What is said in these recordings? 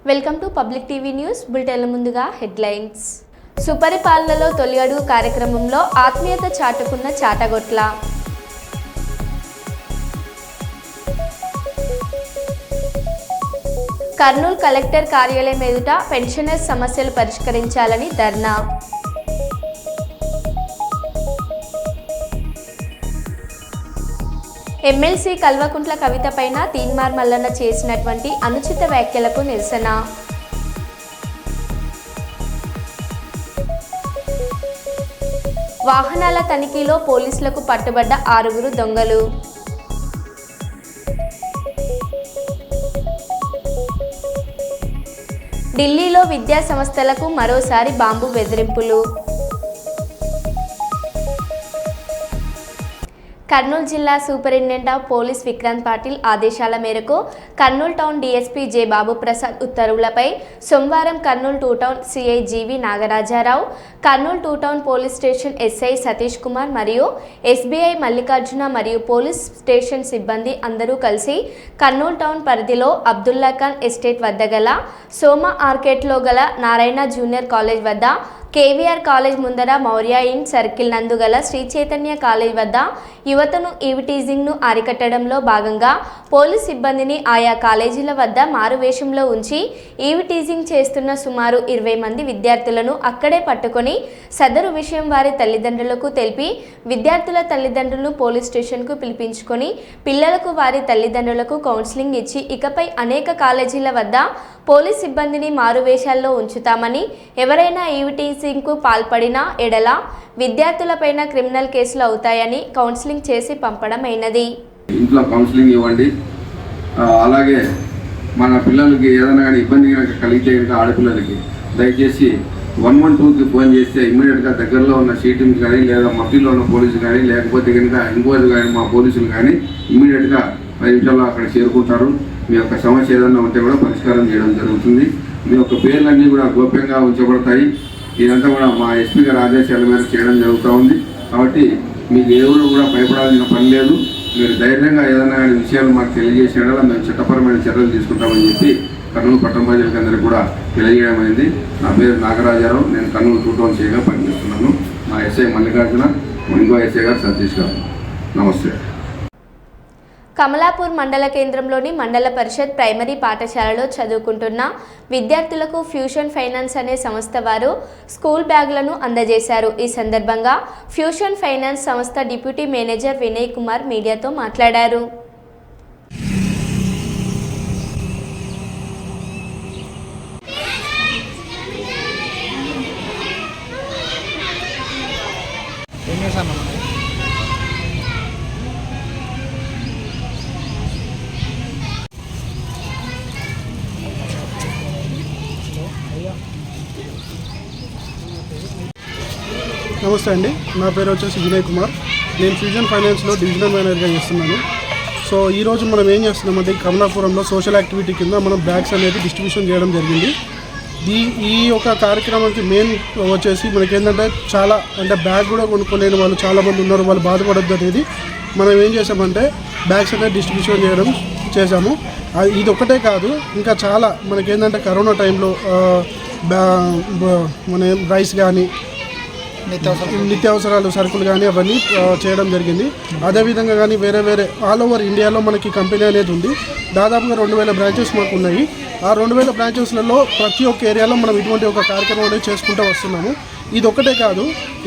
Welcome to public TV news బులెటిన్ల ముందుగా headlines. సుపరిపాలనలో తొలి అడుగు కార్యక్రమంలో ఆత్మీయత చాటుకున్న చాటగొట్ల. కర్నూలు కలెక్టర్ కార్యాలయం ఎదుట పెన్షనర్స్ సమస్యలు పరిష్కరించాలని ధర్నా. ఎమ్మెల్సీ కల్వకుంట్ల కవిత పైన తీన్మార్ మల్లన్న చేసినటువంటి అనుచిత వ్యాఖ్యలకు నిరసన. వాహనాల తనిఖీలో పోలీసులకు పట్టుబడ్డ 6 దొంగలు. ఢిల్లీలో విద్యా సంస్థలకు మరోసారి బాంబు బెదిరింపులు. కర్నూలు జిల్లా superintendent of police Vikrant Patil ఆదేశాల మేరకు Kurnool town DSP J Babu Prasad ఉత్తర్వులపై సోమవారం Kurnool 2 town CI GV Nagarajarao, Kurnool 2 town police station SI Satish Kumar మరియు ఎస్బీఐ మల్లికార్జున మరియు పోలీస్ స్టేషన్ సిబ్బంది అందరూ కలిసి కర్నూలు టౌన్ పరిధిలో అబ్దుల్లా ఖాన్ ఎస్టేట్ వద్ద గల సోమ ఆర్కేట్లో గల నారాయణ జూనియర్ కాలేజ్ వద్ద, కేవీఆర్ కాలేజ్ ముందర మౌర్య ఇన్ సర్కిల్ నందు గల శ్రీ చైతన్య కాలేజ్ వద్ద యువతను ఈవిటీజింగ్ను అరికట్టడంలో భాగంగా పోలీస్ సిబ్బందిని ఆయా కాలేజీల వద్ద మారువేషంలో ఉంచి ఈవిటీజింగ్ చేస్తున్న సుమారు 20 మంది విద్యార్థులను అక్కడే పట్టుకొని సదరు విషయం వారి తల్లిదండ్రులకు తెలిపి విద్యార్థుల తల్లిదండ్రులను పోలీస్ స్టేషన్కు పిలిపించుకొని పిల్లలకు వారి తల్లిదండ్రులకు కౌన్సిలింగ్ ఇచ్చి ఇకపై అనేక కాలేజీల వద్ద పోలీస్ సిబ్బందిని మారువేషాల్లో ఉంచుతామని, ఎవరైనా ఈవిటీజింగ్కు పాల్పడిన ఎడల విద్యార్థులపైన క్రిమినల్ కేసులు అవుతాయని కౌన్సిలింగ్ చేసి పంపడం అయినది. ఇంట్లో కౌన్సిలింగ్ ఇవ్వండి. అలాగే మన పిల్లలకి ఏదైనా కానీ ఇబ్బంది కనుక కలిగితే కనుక ఆడపిల్లలకి దయచేసి 112కి ఫోన్ చేస్తే ఇమ్మీడియట్గా దగ్గరలో ఉన్న సీటీఎం కానీ లేదా మఫ్టీలో ఉన్న పోలీసులు కానీ లేకపోతే కనుక ఇంకోటి కానీ మా పోలీసులు కానీ ఇమ్మీడియట్గా 10 నిమిషాల్లో అక్కడ చేరుకుంటారు. మీ యొక్క సమస్య ఏదైనా ఉంటే కూడా పరిష్కారం చేయడం జరుగుతుంది. మీ యొక్క పేర్లన్నీ కూడా గోప్యంగా ఉంచబడతాయి. ఇదంతా కూడా మా ఎస్పీ గారి ఆదేశాల మేరకు చేయడం జరుగుతూ ఉంది. కాబట్టి మీకు ఎవరు కూడా భయపడాల్సిన పని లేదు. మీరు ధైర్యంగా ఏదైనా విషయాలు మాకు తెలియజేసిన మేము చట్టపరమైన చర్యలు తీసుకుంటామని చెప్పి కర్నూలు పట్టణ ప్రజలకి అందరికీ కూడా తెలియజేయడం అయింది. నా పేరు నాగరాజారావు, నేను కర్నూలు 2 టౌన్ సిఐగా పనిచేస్తున్నాను. మా ఎస్ఐ మల్లికార్జున, ఇంకో ఎస్ఐ గారు సతీష్ గారు. నమస్తే. కమలాపూర్ మండల కేంద్రంలోని మండల పరిషత్ ప్రైమరీ పాఠశాలలో చదువుకుంటున్న విద్యార్థులకు ఫ్యూషన్ ఫైనాన్స్ అనే సంస్థ వారు స్కూల్ బ్యాగులను అందజేశారు. ఈ సందర్భంగా ఫ్యూషన్ ఫైనాన్స్ సంస్థ డిప్యూటీ మేనేజర్ వినయ్ కుమార్ మీడియాతో మాట్లాడారు. నమస్తే అండి, నా పేరు వచ్చేసి వినయ్ కుమార్. నేను ఫ్యూజన్ ఫైనాన్స్లో డివిజనల్ మేనేజర్గా చేస్తున్నాను. సో ఈరోజు మనం ఏం చేస్తున్నామంటే కమలాపురంలో సోషల్ యాక్టివిటీ కింద మనం బ్యాగ్స్ అనేది డిస్ట్రిబ్యూషన్ చేయడం జరిగింది. ఈ యొక్క కార్యక్రమానికి మెయిన్ వచ్చేసి మనకేంటంటే చాలా బ్యాగ్ కూడా కొనుక్కోలేని వాళ్ళు చాలామంది ఉన్నారు. వాళ్ళు బాధపడద్దు అనేది మనం ఏం చేసామంటే బ్యాగ్స్ అనేది డిస్ట్రిబ్యూషన్ చేసాము. ఇది ఒక్కటే కాదు, ఇంకా చాలా మనకేంటంటే కరోనా టైంలో మన రైస్ కానీ నిత్యావసరాలు సరుకులు కానీ అవన్నీ చేయడం జరిగింది. అదేవిధంగా కానీ వేరే ఆల్ ఓవర్ ఇండియాలో మనకి కంపెనీ అనేది ఉంది. దాదాపుగా 2000 బ్రాంచెస్ మాకు ఉన్నాయి. ఆ 2000 బ్రాంచెస్లలో ప్రతి ఒక్క ఏరియాలో మనం ఇటువంటి ఒక కార్యక్రమం అనేది చేసుకుంటూ వస్తున్నాము. ఇది ఒక్కటే కాదు,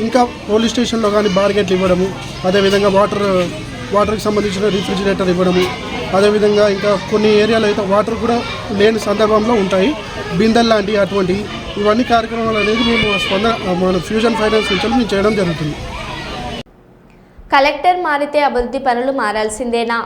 ఇంకా పోలీస్ స్టేషన్లో కానీ బార్గెట్లు ఇవ్వడము, అదేవిధంగా వాటర్కి సంబంధించిన రిఫ్రిజిరేటర్ ఇవ్వడము, అదేవిధంగా ఇంకా కొన్ని ఏరియాలో అయితే వాటర్ కూడా లేని సందర్భంలో ఉంటాయి, బిందెల్ లాంటి అటువంటి ఇవన్నీ కార్యక్రమాలు అనేది మేము మన ఫ్యూజన్ ఫైనాన్స్ నుంచి మేము చేయడం జరుగుతుంది. కలెక్టర్ మారితే అభివృద్ధి పనులు మారాల్సిందేనా?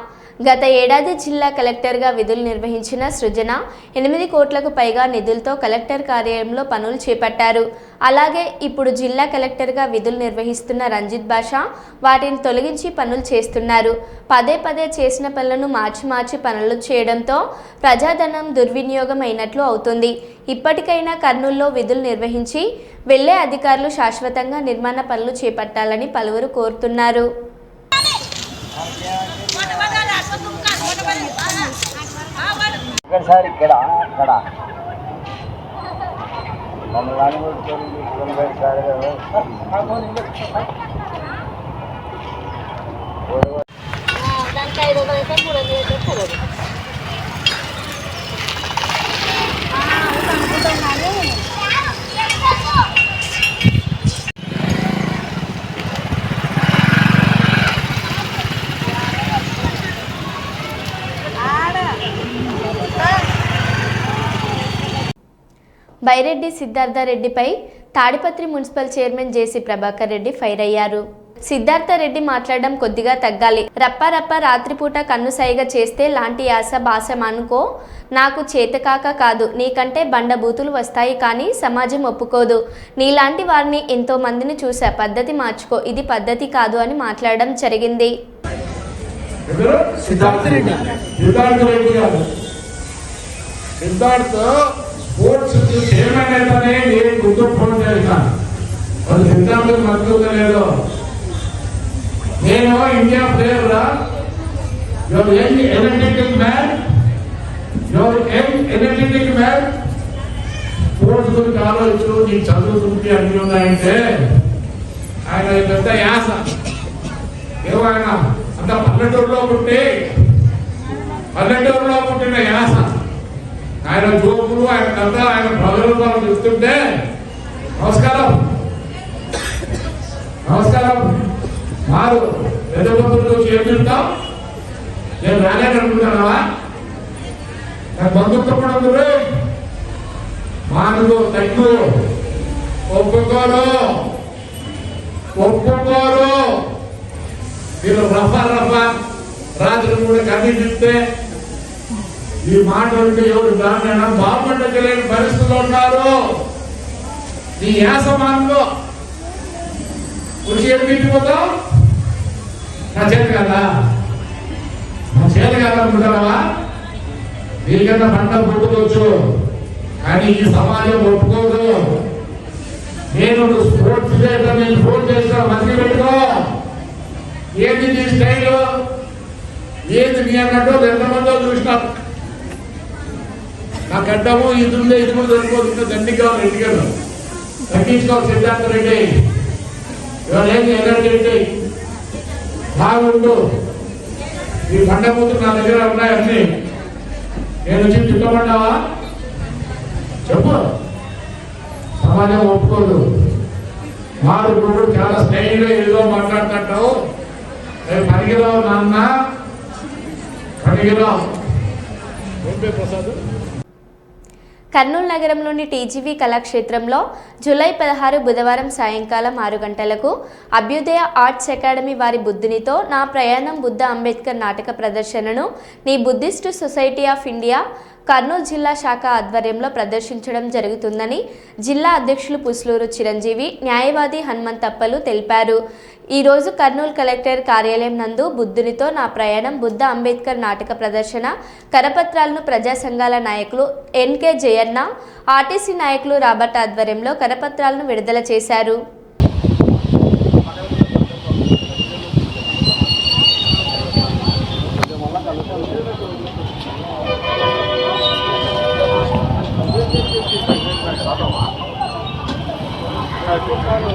గత ఏడాది జిల్లా కలెక్టర్గా విధులు నిర్వహించిన సృజన 8 కోట్లకు పైగా నిధులతో కలెక్టర్ కార్యాలయంలో పనులు చేపట్టారు. అలాగే ఇప్పుడు జిల్లా కలెక్టర్గా విధులు నిర్వహిస్తున్న రంజిత్ బాషా వాటిని తొలగించి పనులు చేస్తున్నారు. పదే చేసిన పనులను మార్చి పనులు చేయడంతో ప్రజాధనం దుర్వినియోగం అయినట్లు అవుతుంది. ఇప్పటికైనా కర్నూలులో విధులు నిర్వహించి వెళ్లే అధికారులు శాశ్వతంగా నిర్మాణ పనులు చేపట్టాలని పలువురు కోరుతున్నారు. ఇక్కడ బైరెడ్డి సిద్ధార్థరెడ్డిపై తాడిపత్రి మున్సిపల్ చైర్మన్ జేసీ ప్రభాకర్ రెడ్డి ఫైర్ అయ్యారు. సిద్ధార్థరెడ్డి మాట్లాడడం కొద్దిగా తగ్గాలి. రప్ప రాత్రిపూట కన్ను సైగ చేస్తే లాంటి యాస భాష అనుకో, నాకు చేతకాక కాదు, నీకంటే బండబూతులు వస్తాయి కానీ సమాజం ఒప్పుకోదు. నీలాంటి వారిని ఎంతో మందిని చూసా, పద్ధతి మార్చుకో, ఇది పద్ధతి కాదు అని మాట్లాడడం జరిగింది. స్పోర్ట్స్ చైర్మన్ అయితేనే నేను గుర్తుపోవడం చేస్తాను. వాళ్ళు సిద్ధాంతం మద్దతు లేదు. నేను India player you're young energetic man, sports గురించి ఆలోచించు, నీకు చదువు గురించి అన్ని ఉన్నాయంటే ఆయన పెద్ద యాస. ఏమో ఆయన అంత పల్లెటూరులో పుట్టిన యాస. ఆయన జోకులు, ఆయన కథ, ఆయన ప్రజలు చూస్తుంటే నమస్కారం మారు పెద్ద గొప్పలు చేస్తుంటాం. నేను రాలేదనుకుంటున్నావా? నాకు బంధుత్వం మానులు తగ్గు, ఒప్పుకోరు. మీరు రఫా రాత్రి కూడా కనిపిస్తే ఈ మాటలు ఎవరు దానైనా బాగుండలేని పరిస్థితుల్లో ఉన్నారు. నీ యాసమానంలో కృషి ఎడిపోతావు. నా చేతి కదా అనుకుంటావా? వీళ్ళకన్నా పంట పుట్టుకోవచ్చు కానీ ఈ సమాజం ఒప్పుకోదు. నేను స్పోర్ట్స్ నేను ఫోన్ చేస్తా, మంచి పెట్టుకో. ఏంది నీ స్టైల్, ఏంది నీ అన్నట్టు ఎంతమందో చూసినా. నా గడ్డము ఇది కూడా దొరికిపోతుంది. దండిగా రెడ్డిగా తగ్గించుకోవాలి. సిద్ధార్థరెడ్డి ఎవరేంటి ఎనర్జెట్టి బాగుండు. ఈ పండగూతులు నా దగ్గర ఉన్నాయన్నీ. నేను వచ్చి చుట్టమన్నావా చెప్పు. సమాజం ఒప్పుకోదు. వారు ఇప్పుడు చాలా స్టైల్గా ఏదో మాట్లాడుతుంటావు. పనికిరావు నాన్న, పనికిరావు. ప్రసాద్ కర్నూలు నగరంలోని టీజీవీ కళాక్షేత్రంలో జూలై 16 బుధవారం సాయంకాలం 6 గంటలకు అభ్యుదయ ఆర్ట్స్ అకాడమీ వారి బుద్ధునితో నా ప్రయాణం బుద్ధ అంబేద్కర్ నాటక ప్రదర్శనను నీ Buddhist society of India Kurnool జిల్లా శాఖ ఆధ్వర్యంలో ప్రదర్శించడం జరుగుతుందని జిల్లా అధ్యక్షులు పుస్లూరు చిరంజీవి, న్యాయవాది హనుమంతప్పలు తెలిపారు. ఈరోజు కర్నూలు కలెక్టర్ కార్యాలయం నందు బుద్ధునితో నా ప్రయాణం బుద్ధ అంబేద్కర్ నాటక ప్రదర్శన కరపత్రాలను ప్రజా సంఘాల నాయకులు ఎన్కే జయన్న, ఆర్టీసీ నాయకులు రాబర్ట్ ఆధ్వర్యంలో కరపత్రాలను విడుదల చేశారు.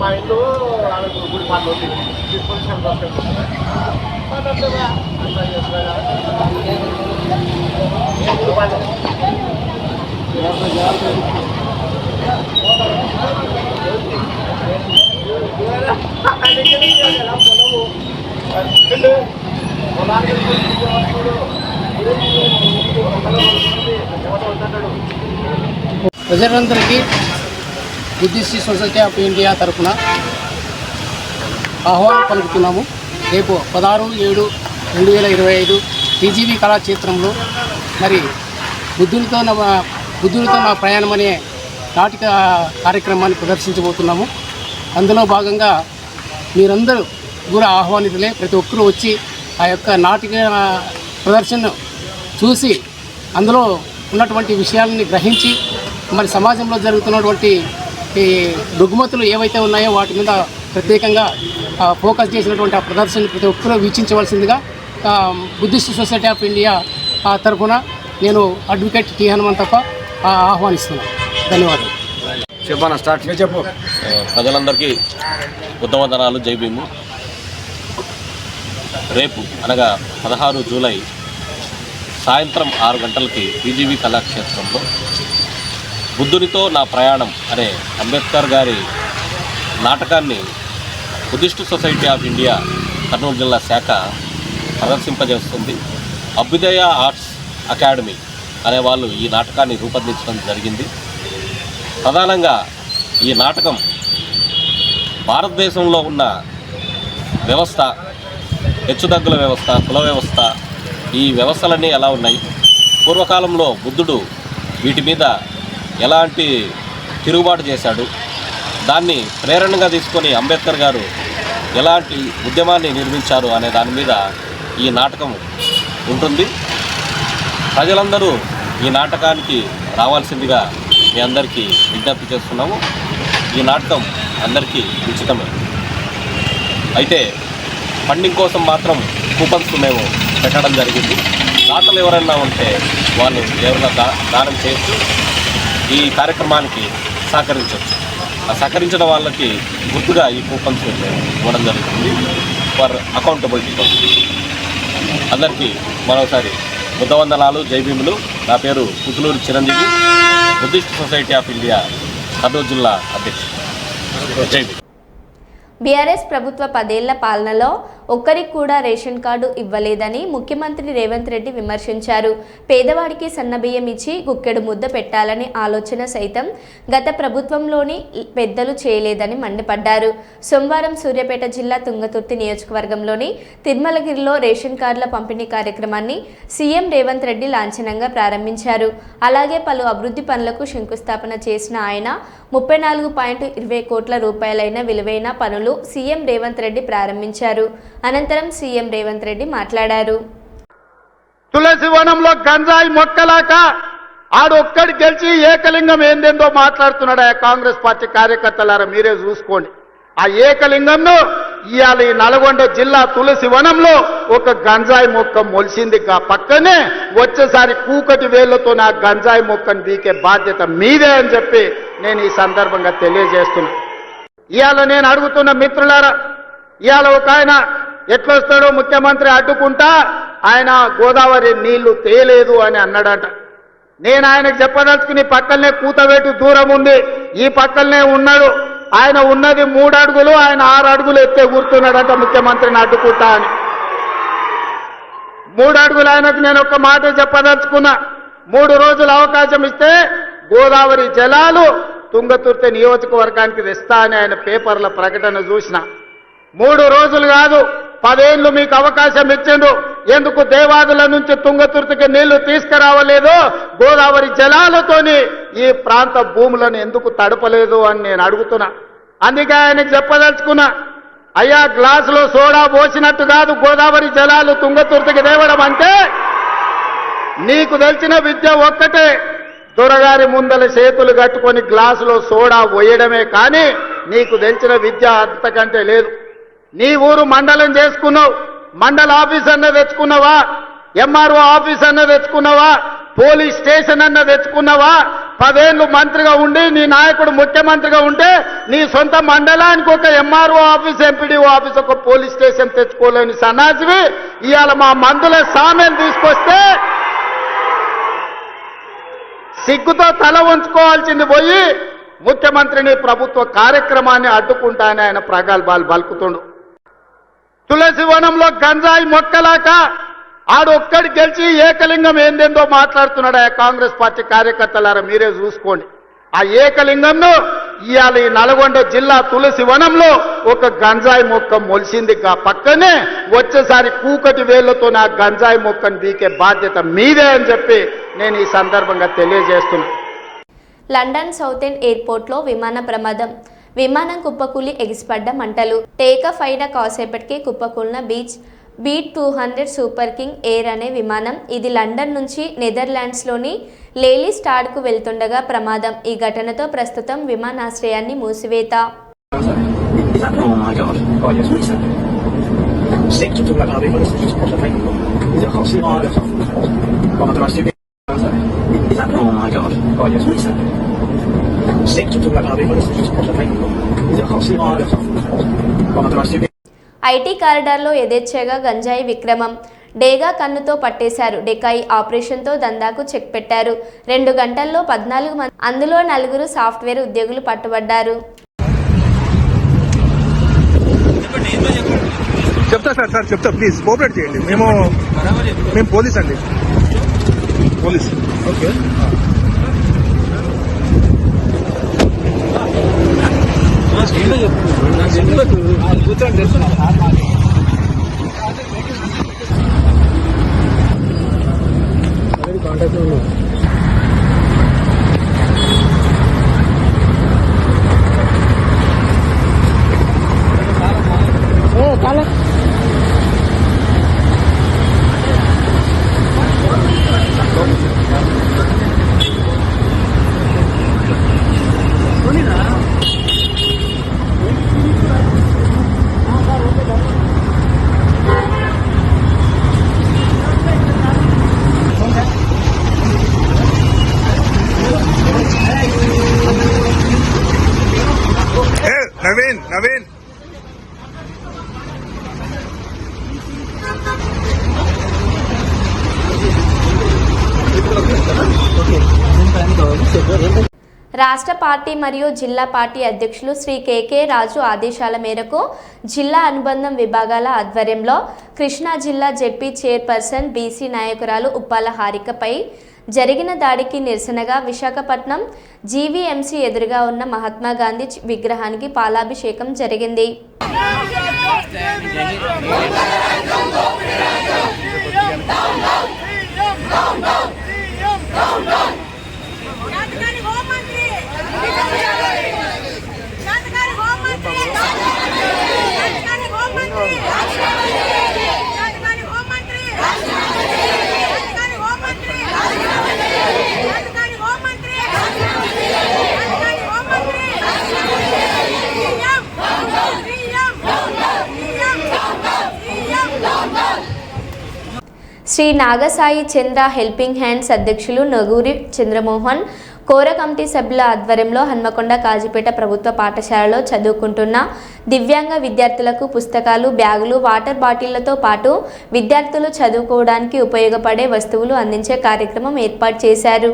మా ఇల్లు గుడి పాటలు ప్రజలందరికీ బుద్ధిస్ట్ సొసైటీ ఆఫ్ ఇండియా తరఫున ఆహ్వానం పలుకుతున్నాము. రేపు 16/7/2025 టీజీవీ కళాక్షేత్రంలో మరి బుద్ధునితో నా ప్రయాణం అనే నాటిక కార్యక్రమాన్ని ప్రదర్శించబోతున్నాము. అందులో భాగంగా మీరందరూ కూడా ఆహ్వానితులే. ప్రతి ఒక్కరూ వచ్చి ఆ యొక్క నాటిక ప్రదర్శనను చూసి అందులో ఉన్నటువంటి విషయాలని గ్రహించి మరి సమాజంలో జరుగుతున్నటువంటి ఈ రుగ్మతులు ఏవైతే ఉన్నాయో వాటి మీద ప్రత్యేకంగా ఫోకస్ చేసినటువంటి ఆ ప్రదర్శనను ప్రతి ఒక్కరూ వీక్షించవలసిందిగా బుద్ధిస్ట్ సొసైటీ ఆఫ్ ఇండియా తరఫున నేను అడ్వకేట్ టి హనుమంతప్ప ఆహ్వానిస్తున్నాను. ధన్యవాదాలు. చెప్పనా స్టార్ట్ చెప్పు. ప్రజలందరికీ ఉద్దవందనాలు, జై భీము. రేపు అనగా 16 జూలై సాయంత్రం 6 గంటలకి పీజీవీ కళాక్షేత్రంలో బుద్ధునితో నా ప్రయాణం అనే అంబేద్కర్ గారి నాటకాన్ని Buddhist society of India Kurnool జిల్లా శాఖ ప్రదర్శింపజేస్తుంది. అభ్యుదయ ఆర్ట్స్ అకాడమీ అనే వాళ్ళు ఈ నాటకాన్ని రూపొందించడం జరిగింది. ప్రధానంగా ఈ నాటకం భారతదేశంలో ఉన్న వ్యవస్థ, హెచ్చుతగ్గుల వ్యవస్థ, కుల వ్యవస్థ, ఈ వ్యవస్థలన్నీ ఎలా ఉన్నాయి, పూర్వకాలంలో బుద్ధుడు వీటి మీద ఎలాంటి తిరుగుబాటు చేశాడు, దాన్ని ప్రేరణగా తీసుకొని అంబేద్కర్ గారు ఎలాంటి ఉద్యమాన్ని నిర్మించారు అనే దాని మీద ఈ నాటకం ఉంటుంది. ప్రజలందరూ ఈ నాటకానికి రావాల్సిందిగా మీ అందరికీ విజ్ఞప్తి చేస్తున్నాము. ఈ నాటకం అందరికీ ఉచితమే. అయితే ఫండింగ్ కోసం మాత్రం కూపన్స్ మేము పెట్టడం జరిగింది. దాతలు ఎవరైనా ఉంటే వాళ్ళు ఎవరైనా దానం చేయొచ్చు, ఈ కార్యక్రమానికి సహకరించవచ్చు. ఆ సహకరించిన వాళ్ళకి గుర్తుగా ఈ కూపన్స్ ఇవ్వడం జరుగుతుంది ఫర్ అకౌంటబిలిటీ కోసం. అందరికీ మరోసారి బుద్ధవందనాలు, జై భీములు. నా పేరు Puthuluru Chiranjeevi, Buddhist society of India Kurnool జిల్లా అధ్యక్షుడు. జై భీమ్. బీఆర్ఎస్ ప్రభుత్వ 10 ఏళ్ల పాలనలో ఒక్కరికి కూడా రేషన్ కార్డు ఇవ్వలేదని ముఖ్యమంత్రి రేవంత్ రెడ్డి విమర్శించారు. పేదవాడికి సన్నబియ్యం ఇచ్చి గుక్కెడు ముద్ద పెట్టాలని ఆలోచన సైతం గత ప్రభుత్వంలోని పెద్దలు చేయలేదని మండిపడ్డారు. సోమవారం సూర్యాపేట జిల్లా తుంగతుర్తి నియోజకవర్గంలోని తిరుమలగిరిలో రేషన్ కార్డుల పంపిణీ కార్యక్రమాన్ని సీఎం రేవంత్ రెడ్డి లాంఛనంగా ప్రారంభించారు. అలాగే పలు అభివృద్ధి పనులకు శంకుస్థాపన చేసిన ఆయన 34.20 కోట్ల రూపాయలైన విలువైన పనులు సీఎం రేవంత్ రెడ్డి ప్రారంభించారు. అనంతరం సీఎం రేవంత్ రెడ్డి మాట్లాడారు. తులసి వనంలో గంజాయి మొక్కలాక ఆడొక్కడి గెలిచి ఏకలింగం ఏందేందో మాట్లాడుతున్నాడు. ఆ కాంగ్రెస్ పార్టీ కార్యకర్తలారా మీరే చూసుకోండి. ఆ ఏకలింగంను ఇవాళ ఈ నల్గొండ జిల్లా తులసి వనంలో ఒక గంజాయి మొక్క మొలిసింది. పక్కనే వచ్చేసారి కూకటి వేళ్లతో నా గంజాయి మొక్కను బీకే బాధ్యత మీదే అని చెప్పి నేను ఈ సందర్భంగా తెలియజేస్తున్నా. ఇవాళ నేను అడుగుతున్న మిత్రులారా, ఇవాళ ఒక ఆయన ఎట్లొస్తాడో ముఖ్యమంత్రి అడ్డుకుంటా ఆయన గోదావరి నీళ్లు తేలేదు అని అన్నాడట. నేను ఆయనకు చెప్పదలుచుకుని పక్కనే కూతవేటు దూరం ఉంది, ఈ పక్కనే ఉన్నాడు. ఆయన ఉన్నది 3 అడుగులు, ఆయన 6 అడుగులు ఎత్తే కూర్చున్నాడట ముఖ్యమంత్రిని అడ్డుకుంటా అని. 3 అడుగులు ఆయనకు నేను ఒక మాట చెప్పదలుచుకున్నా. 3 రోజులు అవకాశం ఇస్తే గోదావరి జలాలు తుంగతుర్తి నియోజకవర్గానికి తెస్తా అని ఆయన పేపర్ల ప్రకటన చూసిన. 3 రోజులు కాదు, 10 ఏళ్ళు మీకు అవకాశం ఇచ్చిండు. ఎందుకు దేవాదుల నుంచి తుంగతుర్తికి నీళ్లు తీసుకురావలేదు, గోదావరి జలాలతోని ఈ ప్రాంత భూములను ఎందుకు తడపలేదు అని నేను అడుగుతున్నా. అందుకే ఆయనకు చెప్పదలుచుకున్నా, అయ్యా గ్లాసులో సోడా పోసినట్టు కాదు గోదావరి జలాలు తుంగతుర్తికి తేవడం అంటే. నీకు తెలిసిన విద్య ఒక్కటే, దొరగారి ముందల చేతులు కట్టుకొని గ్లాసులో సోడా పోయడమే కానీ నీకు తెలిసిన విద్య అంతకంటే లేదు. నీ ఊరు మండలం చేసుకున్నావు, మండల ఆఫీస్ అన్న తెచ్చుకున్నావా, ఎంఆర్ఓ ఆఫీస్ అన్న తెచ్చుకున్నావా, పోలీస్ స్టేషన్ అన్న తెచ్చుకున్నావా? 10 ఏళ్ళు మంత్రిగా ఉండి నీ నాయకుడు ముఖ్యమంత్రిగా ఉంటే నీ సొంత మండలానికి ఒక ఎంఆర్ఓ ఆఫీస్, ఎంపీడీఓ ఆఫీస్, ఒక పోలీస్ స్టేషన్ తెచ్చుకోలేని సన్నాసివి ఇవాళ మా మందుల సామెను తీసుకొస్తే సిగ్గుతో తల వంచుకోవాల్సింది పోయి ముఖ్యమంత్రిని ప్రభుత్వ కార్యక్రమాన్ని అడ్డుకుంటానని ఆయన ప్రగల్భాలు పలుకుతుండు. తులసి వనంలో గంజాయి మొక్కలాక ఆడొక్కడి గెలిచి ఏకలింగం ఏందేందో మాట్లాడుతున్నాడు. ఆ కాంగ్రెస్ పార్టీ కార్యకర్తలారా మీరే చూసుకోండి. ఆ ఏకలింగంను ఇవాళ ఈ నల్గొండ జిల్లా తులసి వనంలో ఒక గంజాయి మొక్క మొలిసింది. పక్కనే వచ్చేసారి కూకటి వేళ్లతో నా గంజాయి మొక్కను బీకే బాధ్యత మీదే అని చెప్పి నేను ఈ సందర్భంగా తెలియజేస్తున్నా. లండన్ సౌత్ ఎండ్ ఎయిర్పోర్ట్లో విమాన ప్రమాదం. విమానం కుప్పకూలి ఎగిసిపడ్డ మంటలు. టేకఫ్ అయిన కాసేపటికి కుప్పకూలిన బీట్ 200 సూపర్ కింగ్ ఎయిర్ అనే విమానం. ఇది లండన్ నుంచి నెదర్లాండ్స్లోని లేలీ స్టాడ్కు వెళ్తుండగా ప్రమాదం. ఈ ఘటనతో ప్రస్తుతం విమానాశ్రయాన్ని మూసివేత. ఐటీ కారిడార్లో యథేచ్ఛగా గంజాయి విక్రమం. డేగా కన్నుతో పట్టేశారు. డెకాయి ఆపరేషన్తో దందాకు చెక్ పెట్టారు. 2 గంటల్లో 14 మంది, అందులో 4 సాఫ్ట్వేర్ ఉద్యోగులు పట్టుబడ్డారు. చెప్తా ప్లీజ్ కోఆపరేట్ చేయండి. మేము పోలీస్ అండి, పోలీస్. ఓకే, కాంటాక్ట్ ఉన్నాం. నవీన్ రాష్ట్ర పార్టీ మరియు జిల్లా పార్టీ అధ్యక్షులు శ్రీ కె రాజు ఆదేశాల మేరకు జిల్లా అనుబంధం విభాగాల ఆధ్వర్యంలో కృష్ణా జిల్లా జెడ్పీ చైర్పర్సన్ బీసీ నాయకురాలు ఉప్పాల హారికపై జరిగిన దాడికి నిరసనగా విశాఖపట్నం జీవీఎంసీ ఎదురుగా ఉన్న మహాత్మా గాంధీ విగ్రహానికి పాలాభిషేకం జరిగింది. శ్రీ నాగసాయి చంద్ర హెల్పింగ్ హ్యాండ్స్ అధ్యక్షులు నగూరి చంద్రమోహన్, కోర కమిటీ సభ్యుల ఆధ్వర్యంలో హన్మకొండ కాజీపేట ప్రభుత్వ పాఠశాలలో చదువుకుంటున్న దివ్యాంగ విద్యార్థులకు పుస్తకాలు, బ్యాగులు, వాటర్ బాటిళ్లతో పాటు విద్యార్థులు చదువుకోవడానికి ఉపయోగపడే వస్తువులు అందించే కార్యక్రమం ఏర్పాటు చేశారు.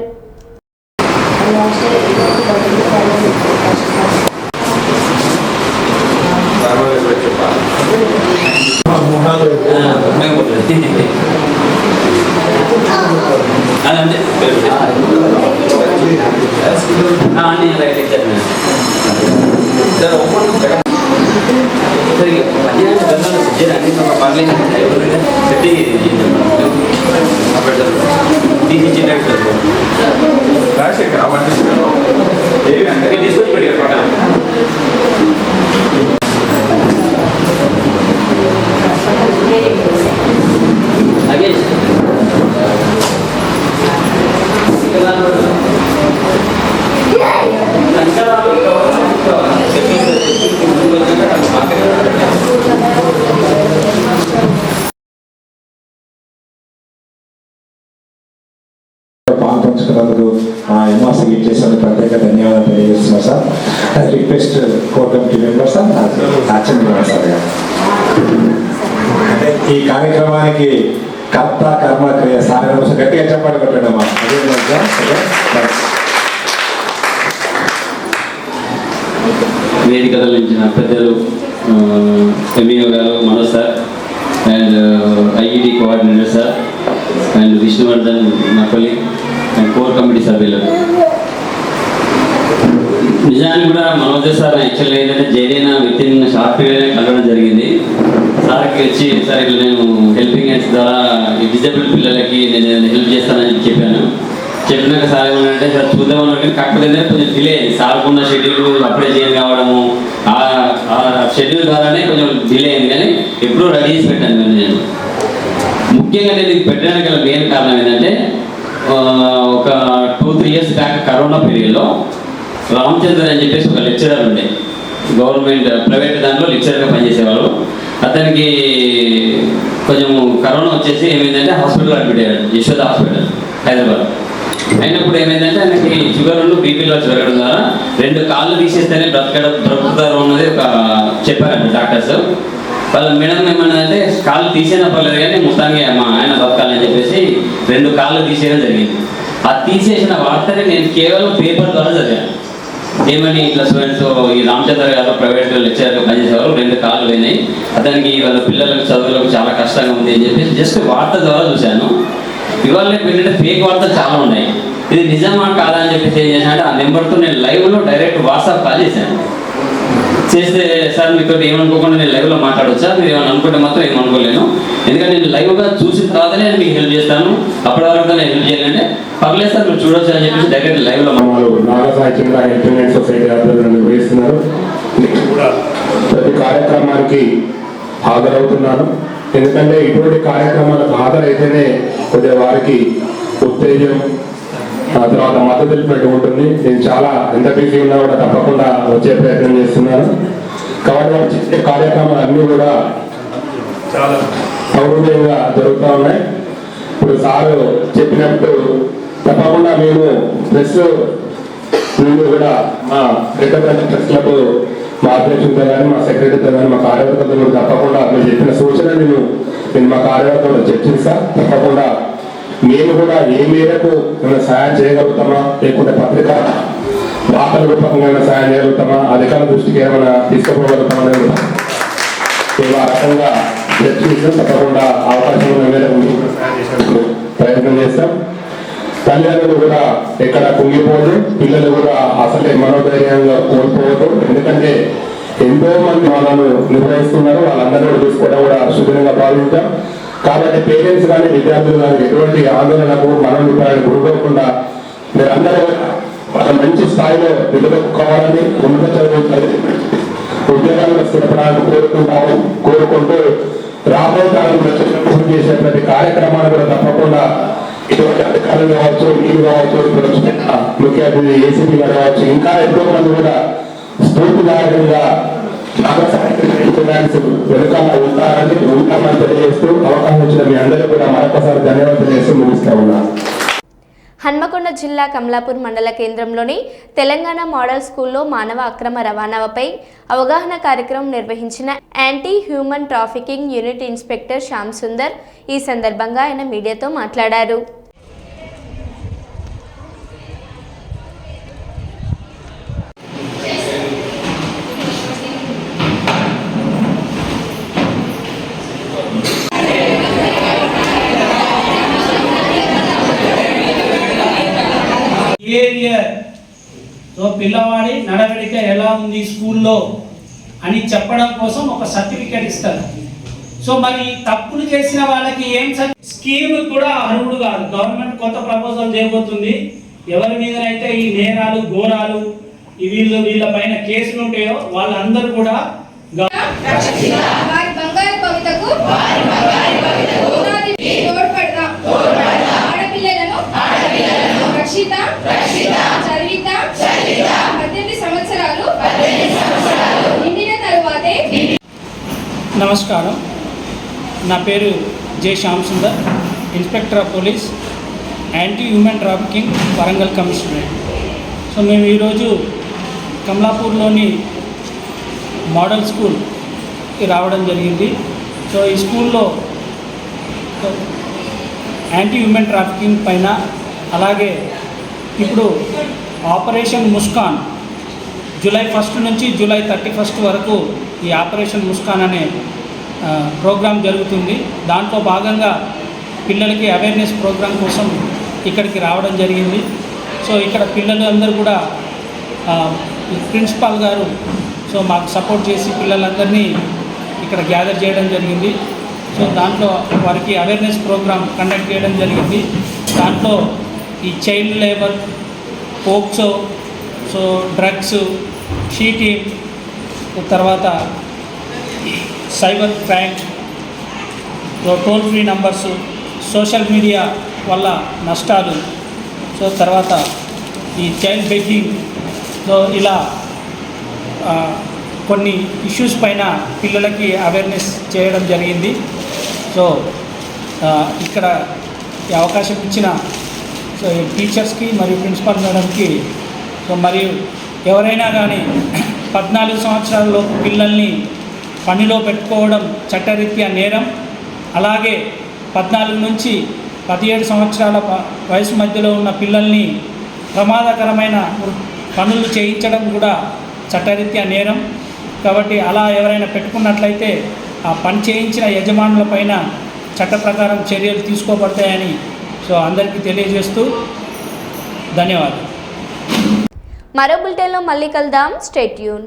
పాల్పంచుకున్నందుకు ఎన్ఆర్సీకి ఇచ్చేసినందుకు ప్రత్యేక ధన్యవాదాలు తెలియజేస్తున్నా sir. Request core committee member sir action sir గారు. అంటే ఈ కార్యక్రమానికి కర్త కర్మ క్రియ సార్ గట్టిగా చెప్పాలి కొట్టడమ్మా. వేదిక కదిలించిన పెద్దలు ఎంఈఓ గారు, Manoj sir and IED coordinator sir and Vishnuvardhan Nappali and core committee సభ్యులు. నిజానికి కూడా మనోజ్ సార్ యాక్చువల్గా ఏంటంటే జైనా విత్ ఇన్ షార్ట్ పీరియడ్ కలవడం జరిగింది. సార్కి వచ్చి సార్ ఇట్లా నేను హెల్పింగ్ హ్యాండ్స్ ద్వారా డిజేబుల్ పిల్లలకి నేను హెల్ప్ చేస్తానని చెప్పాను. చెప్పినాక సార్ ఏమన్నారంటే సార్ చూద్దాం అన్నట్టు, కాకపోతే కొంచెం డిలే అయింది. సార్కున్న షెడ్యూల్ అప్పుడే చేయని కావడము, ఆ షెడ్యూల్ ద్వారానే కొంచెం డిలే అయింది. కానీ ఎప్పుడూ రెడీ చేసి పెట్టాను నేను. ముఖ్యంగా నేను ఇది పెట్టడానికి మెయిన్ కారణం ఏంటంటే ఒక 2-3 years బ్యాక్ కరోనా పీరియడ్లో రామచంద్రన్ అని చెప్పేసి ఒక లెక్చరర్ ఉండే, గవర్నమెంట్ ప్రైవేట్ దాంట్లో లెక్చరర్గా పనిచేసేవాళ్ళు. అతనికి కొంచెం కరోనా వచ్చేసి ఏమైందంటే హాస్పిటల్ అడ్మిట్ అయ్యాడు, యశోద హాస్పిటల్ హైదరాబాద్. అయినప్పుడు ఏమైందంటే ఆయనకి షుగర్ బీపీలో జరగడం ద్వారా 2 కాళ్ళు తీసేస్తేనే బ్రతుకుతారు అన్నది ఒక చెప్పారంట డాక్టర్స్. వాళ్ళ మేడం ఏమన్నదంటే కాళ్ళు తీసేనా పర్లేదు కానీ మొత్తానికి ఆయన బతకాలని చెప్పేసి 2 కాళ్ళు తీసేయడం జరిగింది. ఆ తీసేసిన వార్తని నేను కేవలం పేపర్ ద్వారా చదివాను. ఏమని ఇట్లా స్టూడెంట్స్ ఈ రామచంద్ర గారు ప్రైవేట్ లెక్చరర్గా పనిచేసేవారు 2 కాళ్ళు పోయినాయి, అతనికి వాళ్ళ పిల్లలకు చదువులకు చాలా కష్టంగా ఉంది అని చెప్పేసి జస్ట్ వార్త ద్వారా చూశాను. ఇవాళ ఏంటంటే ఫేక్ వార్తలు చాలా ఉన్నాయి. ఇది నిజమా కాదా అని చెప్పేసి ఏం చేశానంటే ఆ నెంబర్తో నేను లైవ్లో డైరెక్ట్ వాట్సాప్ కాల్ చేశాను. చేస్తే సార్ మీతో ఏమనుకోకుండా నేను లైవ్లో మాట్లాడొచ్చా, మీరు ఏమైనా అనుకుంటే మాత్రం ఏమనుకోలేను, ఎందుకంటే నేను లైవ్గా చూసిన తర్వాతనే నేను మీకు హెల్ప్ చేస్తాను, అప్పటి వరకు నేను హెల్ప్ చేయాలంటే పర్లేదు సార్ మీరు చూడొచ్చు అని చెప్పేసి డైరెక్ట్ లైవ్లో నాగసాహిత్యంగా ఇంటర్నెట్ సొసైటీ ఆధ్వర్యంలో నిర్వహిస్తున్నారు. కూడా ప్రతి కార్యక్రమానికి హాజరవుతున్నాను. ఎందుకంటే ఇటువంటి కార్యక్రమాలకు హాజరైతేనే కొద్దిగా వారికి ఉత్తేజం ఆ తర్వాత మద్దతు తెలిపినట్టు ఉంటుంది. నేను చాలా ఎంత బిజీ ఉన్నా కూడా తప్పకుండా వచ్చే ప్రయత్నం చేస్తున్నాను. కాబట్టి వాళ్ళు చేసే కార్యక్రమాలు అన్నీ కూడా చాలా సౌకర్యంగా జరుగుతూ ఉన్నాయి. ఇప్పుడు సారు చెప్పినట్టు తప్పకుండా మేము ప్రెస్ నుండి కూడా మా రికమెండెడ్ ప్రెస్ క్లబ్ మా అధ్యక్షులతో కానీ మా సెక్రటరీతో కానీ మా కార్యవర్గంతో కూడా తప్పకుండా మీరు చెప్పిన సూచన నేను మా కార్యవర్గంలో చర్చిస్తా. తప్పకుండా మేము కూడా ఏ మేరకు ఏమైనా సాయం చేయగలుగుతామా, లేకుంటే పత్రిక వార్తల రూపకంగా ఏమైనా సాయం చేయగలుగుతామా, అధికారుల దృష్టికి ఏమైనా తీసుకుపోగలుగుతామా అనేది ఆ రకంగా చర్చిస్తాం. తప్పకుండా అవకాశం ఉన్న మేరకు సాయం చేసేందుకు ప్రయత్నం చేస్తాం. తల్లిదండ్రులు కూడా ఎక్కడ కుంగిపోదు, పిల్లలు కూడా అసలే మనోధైర్యంగా కోల్పోవద్దు. ఎందుకంటే ఎంతో మంది వాళ్ళను నిర్వహిస్తున్నారు, వాళ్ళందరూ చూసుకోవడం కూడా శుభ్రంగా భావించాం. కాబట్టి పేరెంట్స్ కానీ విద్యార్థులు కానీ ఎటువంటి ఆందోళనకు మనోభిప్రాయాలు గురిపోకుండా మీరందరూ వాళ్ళ మంచి స్థాయిలో నిలదొక్కుకోవాలని, ఉన్నత చదువు ఉద్యోగాలను స్థిరపడాలని కోరుకుంటూ రాబోయే కాలంలో చేసే ప్రతి కార్యక్రమాలు కూడా తప్పకుండా ఇటువంటి అధికారులు కావచ్చు, మీరు కావచ్చు, ముఖ్య అతిథి ఏసీపీ గారు కావచ్చు, ఇంకా ఎంతో మంది కూడా స్ఫూర్తిదాయకంగా వెనుకాల ఉంటామని తెలియజేస్తూ అవకాశం ఇచ్చిన మీ అందరికీ కూడా మరొకసారి ధన్యవాదాలు చేస్తూ ముగిస్తా ఉన్నాను. హన్మకొండ జిల్లా కమలాపూర్ మండల కేంద్రంలోని తెలంగాణ మోడల్ స్కూల్లో మానవ అక్రమ రవాణాపై అవగాహన కార్యక్రమం నిర్వహించిన anti human trafficking unit inspector Shyam Sundar. ఈ సందర్భంగా ఆయన మీడియాతో మాట్లాడారు. సో పిల్లవాడి నడవడిక ఎలా ఉంది స్కూల్లో అని చెప్పడం కోసం ఒక సర్టిఫికేట్ ఇస్తారు. సో మరి తప్పులు చేసిన వాళ్ళకి ఏం స్కీమ్ కూడా అర్హుడు కాదు. గవర్నమెంట్ కొత్త ప్రపోజల్ చేయబోతుంది. ఎవరి మీదనైతే ఈ నేరాలు ఘోరాలు వీళ్ళ పైన కేసులు ఉంటాయో వాళ్ళందరూ కూడా నమస్కారం, నా పేరు J Shyam Sundar, inspector of police, anti human trafficking, Warangal commissionerate. So మేము ఈరోజు కమలాపూర్లోని మోడల్ స్కూల్కి రావడం జరిగింది. సో ఈ స్కూల్లో యాంటీ హ్యూమన్ ట్రాఫికింగ్ పైన, అలాగే ఇప్పుడు ఆపరేషన్ ముస్కాన్ జూలై 1 నుంచి జూలై 31 వరకు ఈ ఆపరేషన్ ముస్కాన్ అనే ప్రోగ్రాం జరుగుతుంది. దాంట్లో భాగంగా పిల్లలకి అవేర్నెస్ ప్రోగ్రాం కోసం ఇక్కడికి రావడం జరిగింది. సో ఇక్కడ పిల్లలు అందరూ కూడా ప్రిన్సిపాల్ గారు సో మాకు సపోర్ట్ చేసి పిల్లలందరినీ ఇక్కడ గ్యాదర్ చేయడం జరిగింది. సో దాంట్లో వారికి అవేర్నెస్ ప్రోగ్రాం కండక్ట్ చేయడం జరిగింది. దాంట్లో ఈ child labour, POCSO, so drugs, cheating, తర్వాత cyber crime, toll free numbers, social media వల్ల నష్టాలు, సో తర్వాత ఈ చైల్డ్ బెగ్గింగ్, సో ఇలా కొన్ని ఇష్యూస్ పైన పిల్లలకి అవేర్నెస్ చేయడం జరిగింది. సో ఇక్కడ ఈ అవకాశం ఇచ్చిన సో టీచర్స్కి మరియు ప్రిన్సిపాల్ మేడంకి సో మరియు ఎవరైనా కానీ 14 సంవత్సరాల పిల్లల్ని పనిలో పెట్టుకోవడం చట్టరీత్యా నేరం. అలాగే 14 నుంచి 17 సంవత్సరాల వయసు మధ్యలో ఉన్న పిల్లల్ని ప్రమాదకరమైన పనులు చేయించడం కూడా చట్టరీత్యా నేరం. కాబట్టి అలా ఎవరైనా పెట్టుకున్నట్లయితే ఆ పని చేయించిన యజమానులపైన చట్ట ప్రకారం చర్యలు తీసుకోబడతాయని సో అందరికీ తెలియజేస్తూ ధన్యవాదాలు. మరో బులెటిన్లో మళ్ళీ కలుద్దాం. Stay tune.